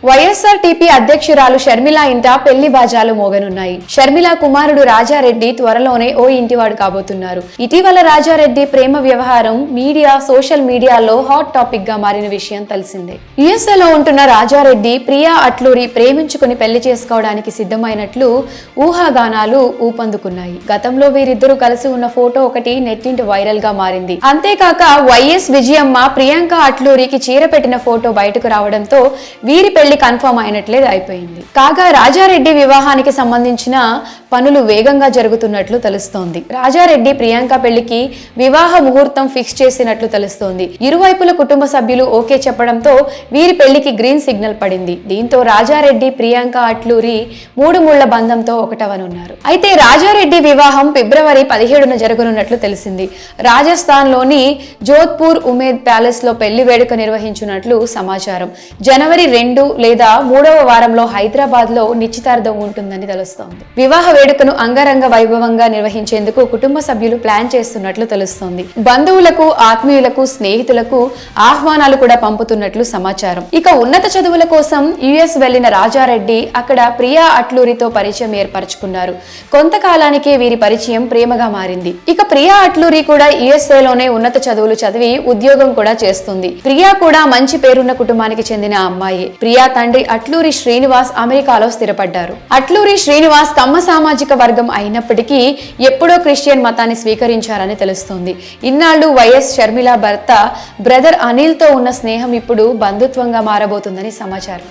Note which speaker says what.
Speaker 1: YSRTP అధ్యక్షురాలు షర్మిల ఇంట పెళ్లి బాజాలు మోగనున్నాయి. షర్మిల కుమారుడు రాజారెడ్డి త్వరలోనే ఓ ఇంటివాడు కాబోతున్నారు. ఇటీవల రాజారెడ్డి ప్రేమ వ్యవహారం సోషల్ మీడియాలో హాట్ టాపిక్ గా మారిన విషయం తెలిసిందే. యుఎస్ఏలో ఉంటున్న రాజారెడ్డి ప్రియా అట్లూరి ప్రేమించుకుని పెళ్లి చేసుకోవడానికి సిద్ధమైనట్లు ఊహాగానాలు ఊపందుకున్నాయి. గతంలో వీరిద్దరూ కలిసి ఉన్న ఫోటో ఒకటి నెట్టింటి వైరల్ గా మారింది. అంతేకాక వైఎస్ విజయమ్మ ప్రియాంక అట్లూరికి చీర పెట్టిన ఫోటో బయటకు రావడంతో వీరి పెళ్లి కన్ఫర్మ్ అయినట్లే అయిపోయింది. కాగా రాజారెడ్డి వివాహానికి సంబంధించిన పనులు వేగంగా జరుగుతున్నట్లు తెలుస్తోంది. రాజారెడ్డి ప్రియాంక పెళ్లికి వివాహ ముహూర్తం ఫిక్స్ చేసినట్లు తెలుస్తోంది. ఇరువైపుల కుటుంబ సభ్యులు ఓకే చెప్పడంతో వీరి పెళ్లికి గ్రీన్ సిగ్నల్ పడింది. దీంతో రాజారెడ్డి ప్రియాంక అట్లూరి మూడు ముళ్ల బంధంతో ఒకటవనున్నారు. అయితే రాజారెడ్డి వివాహం ఫిబ్రవరి 17న జరగనున్నట్లు తెలిసింది. రాజస్థాన్ లోని జోధ్పూర్ ఉమేద్ ప్యాలెస్ లో పెళ్లి వేడుక నిర్వహించినట్లు సమాచారం. జనవరి 2 లేదా 3వ వారంలో హైదరాబాద్ లో నిశ్చితార్థం ఉంటుందని తెలుస్తోంది. వివాహ వేడుకను అంగరంగ వైభవంగా నిర్వహించేందుకు కుటుంబ సభ్యులు ప్లాన్ చేస్తున్నట్లు తెలుస్తోంది. బంధువులకు, ఆత్మీయులకు, స్నేహితులకు ఆహ్వానాలు కూడా పంపుతున్నట్లు సమాచారం. ఇక ఉన్నత చదువుల కోసం యుఎస్ వెళ్లిన రాజారెడ్డి అక్కడ ప్రియా అట్లూరితో పరిచయం ఏర్పరచుకున్నారు. కొంతకాలానికే వీరి పరిచయం ప్రేమగా మారింది. ఇక ప్రియా అట్లూరి కూడా యుఎస్ఏలోనే ఉన్నత చదువులు చదివి ఉద్యోగం కూడా చేస్తుంది. ప్రియా కూడా మంచి పేరున్న కుటుంబానికి చెందిన అమ్మాయి. ప్రియా తండ్రి అట్లూరి శ్రీనివాస్ అమెరికాలో స్థిరపడ్డారు. అట్లూరి శ్రీనివాస్ కమ్మ సామాజిక వర్గం అయినప్పటికీ ఎప్పుడో క్రిస్టియన్ మతాన్ని స్వీకరించారని తెలుస్తోంది. ఇన్నాళ్లు వైఎస్ షర్మిల భర్త బ్రదర్ అనిల్ తో ఉన్న స్నేహం ఇప్పుడు బంధుత్వంగా మారబోతుందని సమాచారం.